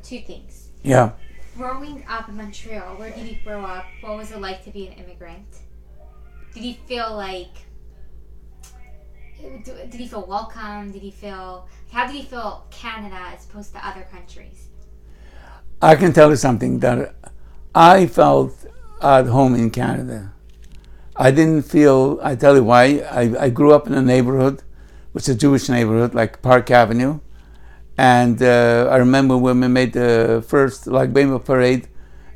two things. Yeah. Growing up in Montreal, where did you grow up? What was it like to be an immigrant? Did you feel like... Did you feel welcome? Did you feel... How did you feel Canada as opposed to other countries? I can tell you something that I felt at home in Canada. I didn't feel, I tell you why, I grew up in a neighborhood, which is a Jewish neighborhood, like Park Avenue. And I remember when we made the first like Bema parade,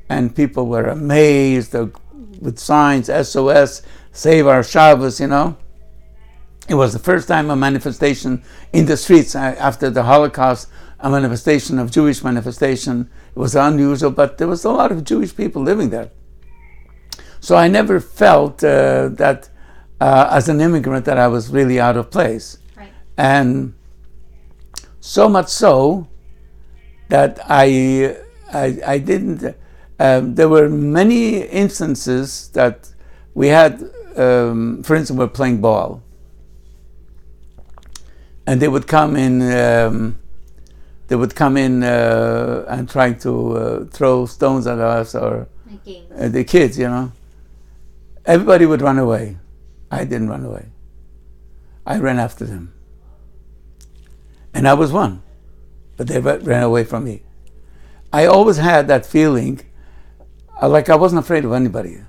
and people were amazed with signs, SOS, Save Our Shabbos, you know. It was the first time a manifestation in the streets after the Holocaust, a manifestation of Jewish manifestation. It was unusual, but there was a lot of Jewish people living there. So I never felt that as an immigrant that I was really out of place. Right. And so much so that I didn't, there were many instances that we had, for instance, we're playing ball. And they would come in, and try to throw stones at us or the kids, you know. Everybody would run away. I didn't run away. I ran after them. And I was one, but they ran away from me. I always had that feeling, like I wasn't afraid of anybody.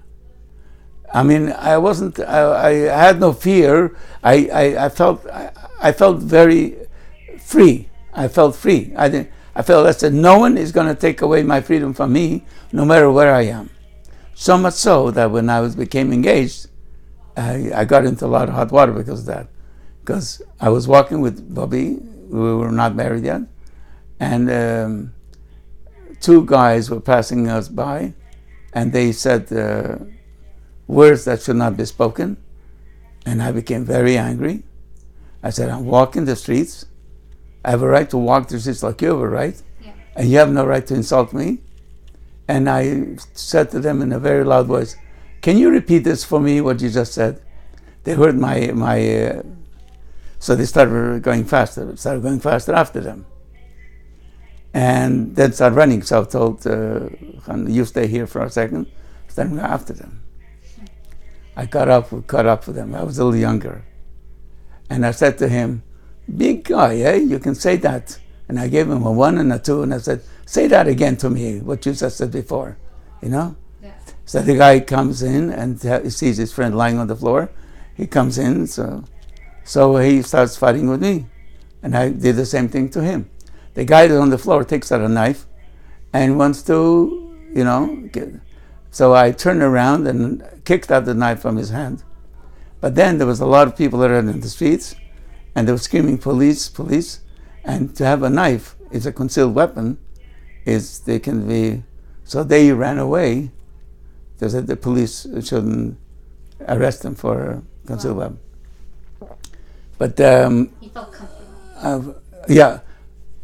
I mean, I had no fear. I felt very free. I felt free. I felt I said, no one is going to take away my freedom from me, no matter where I am. So much so that when I became engaged, I got into a lot of hot water because of that. Because I was walking with Bobby, we were not married yet, and two guys were passing us by, and they said words that should not be spoken, and I became very angry. I said, I'm walking the streets. I have a right to walk the streets like you have a right, and you have no right to insult me. And I said to them in a very loud voice, can you repeat this for me, what you just said? They heard my so they started going faster. Started going faster after them. And then started running. So I told you stay here for a second. Started going after them. I caught up with them. I was a little younger. And I said to him, big guy, eh? You can say that. And I gave him a 1 and a 2, and I said, say that again to me, what you just said before, you know? Yeah. So the guy comes in and he sees his friend lying on the floor. He comes in, so he starts fighting with me. And I did the same thing to him. The guy that's on the floor takes out a knife and wants to, you know, so I turned around and kicked out the knife from his hand. But then there was a lot of people that were in the streets, and they were screaming, police, police. And to have a knife is a concealed weapon. They can be, so they ran away. They said the police shouldn't arrest them for a concealed weapon. But you felt comfortable. Yeah,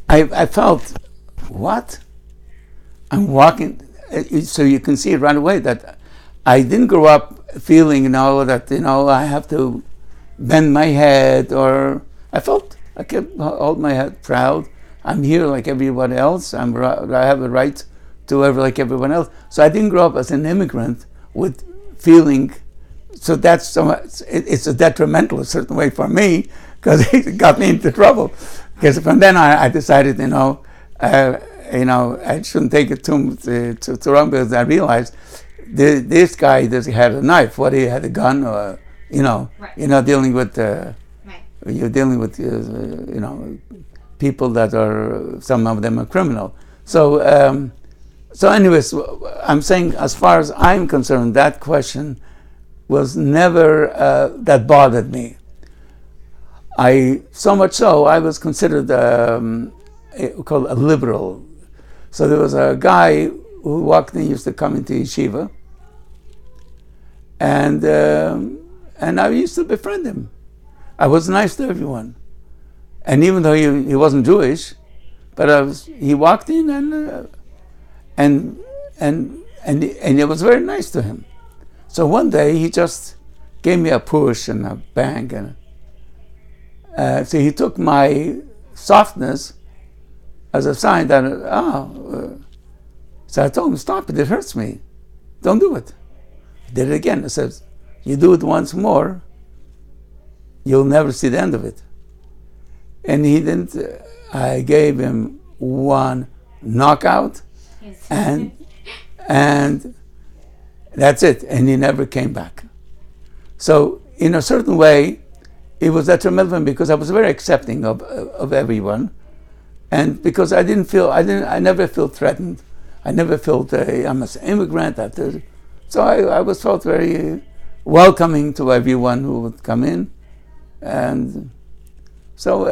I felt, what? I'm walking, so you can see it right away that I didn't grow up feeling, that, I have to bend my head, or I felt I kept hold my head proud. I'm here like everyone else. I have a right to live like everyone else. So I didn't grow up as an immigrant with feeling. So that's it's a detrimental a certain way for me, because it got me into trouble. Because from then I decided, I shouldn't take it too wrong, because I realized this guy had a knife. What, he had a gun, or right. Dealing with. You're dealing with, people that are, some of them are criminal. So anyways, I'm saying, as far as I'm concerned, that question was never, that bothered me. So much so, I was considered called a liberal. So there was a guy who walked in, used to come into yeshiva, and I used to befriend him. I was nice to everyone, and even though he wasn't Jewish, but he walked in and it was very nice to him. So one day he just gave me a push and a bang, and so he took my softness as a sign that So I told him, stop it, it hurts me. Don't do it. He did it again. I said, you do it once more, you'll never see the end of it. And he didn't. I gave him one knockout, and that's it. And he never came back. So in a certain way, it was detrimental for me because I was very accepting of everyone, and because I never felt threatened. I never felt I'm an immigrant. So I was felt very welcoming to everyone who would come in, and so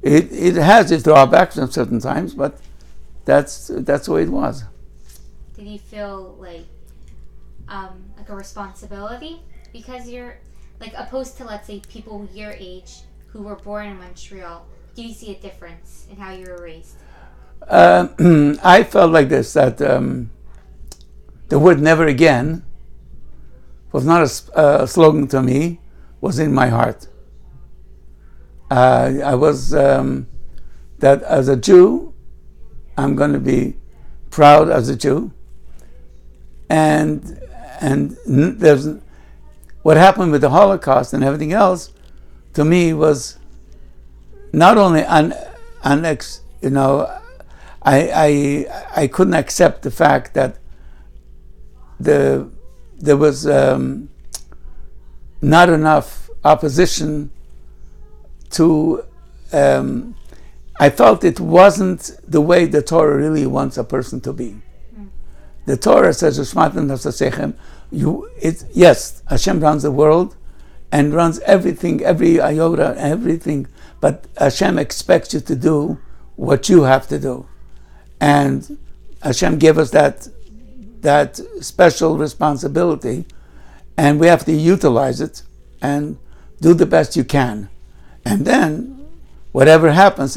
it has its drawbacks at certain times, but that's the way it was. Did you feel like a responsibility because you're like opposed to, let's say, people your age who were born in Montreal? Do you see a difference in how you were raised? I felt like this, that the word "never again" was not a slogan to me, was in my heart. I was that as a Jew, I'm going to be proud as a Jew, and there's what happened with the Holocaust and everything else. To me, was not only I couldn't accept the fact that there was not enough opposition to. I felt it wasn't the way the Torah really wants a person to be. The Torah says, yes, Hashem runs the world and runs everything, every iota, everything, but Hashem expects you to do what you have to do. And Hashem gave us that special responsibility, and we have to utilize it and do the best you can. And then whatever happens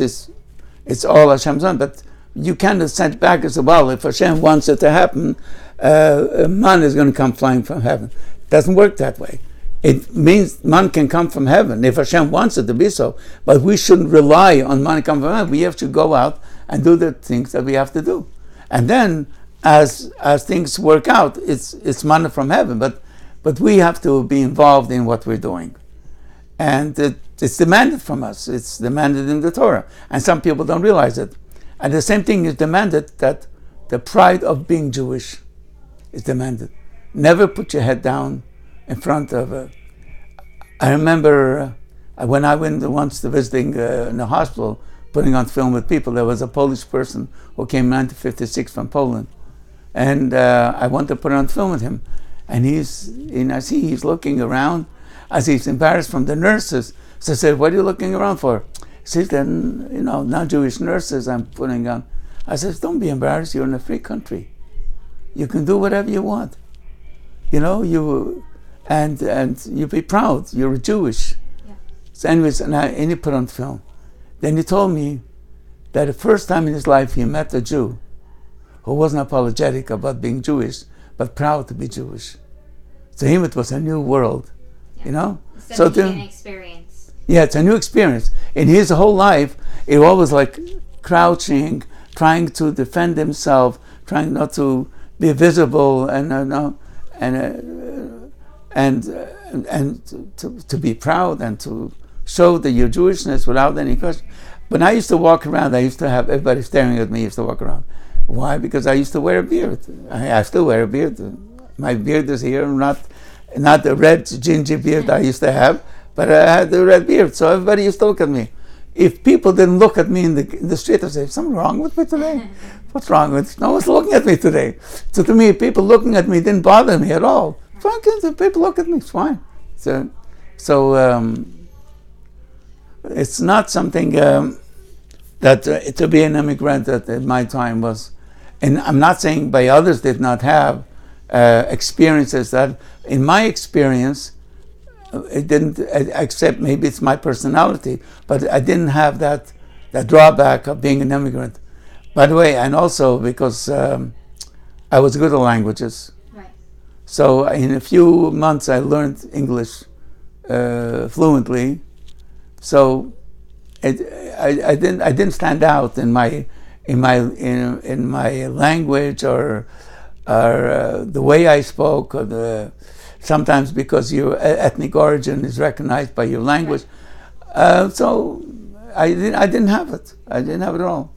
it's all Hashem's on. But you can't send back and say, well, if Hashem wants it to happen, man is going to come flying from heaven. It doesn't work that way. It means man can come from heaven if Hashem wants it to be so. But we shouldn't rely on man coming from heaven. We have to go out and do the things that we have to do. And then as things work out, it's manna from heaven. But we have to be involved in what we're doing. And it's demanded from us. It's demanded in the Torah. And some people don't realize it. And the same thing is demanded, that the pride of being Jewish is demanded. Never put your head down in front of I remember when I went once to visiting in the hospital, putting on film with people, there was a Polish person who came in 1956 from Poland. And I wanted to put on film with him. And I see he's looking around as he's embarrassed from the nurses. So I said, what are you looking around for? He says, then, non-Jewish nurses I'm putting on. I said, don't be embarrassed, you're in a free country. You can do whatever you want. And you be proud, you're Jewish. Yeah. So anyways, and he put on film. Then he told me that the first time in his life he met a Jew who wasn't apologetic about being Jewish, but proud to be Jewish. To him it was a new world, It's an experience. Yeah, it's a new experience. In his whole life, it was always like crouching, trying to defend himself, trying not to be visible, and to be proud and to show that your Jewishness without any question. When I used to walk around, I used to have everybody staring at me. Used to walk around. Why? Because I used to wear a beard. I still wear a beard. My beard is here, not the red ginger beard I used to have, but I had the red beard. So everybody used to look at me. If people didn't look at me in the street, I'd say, something wrong with me today? What's wrong with? No one's looking at me today. So to me, people looking at me didn't bother me at all. Fine, people look at me, it's fine. So it's not something that to be an immigrant at my time was, and I'm not saying by others did not have experiences that, in my experience, it didn't, except maybe it's my personality, but I didn't have that drawback of being an immigrant. By the way, and also because I was good at languages. Right. So in a few months I learned English fluently. So I didn't stand out in my in my language or the way I spoke, or sometimes because your ethnic origin is recognized by your language. So I didn't have it. I didn't have it at all.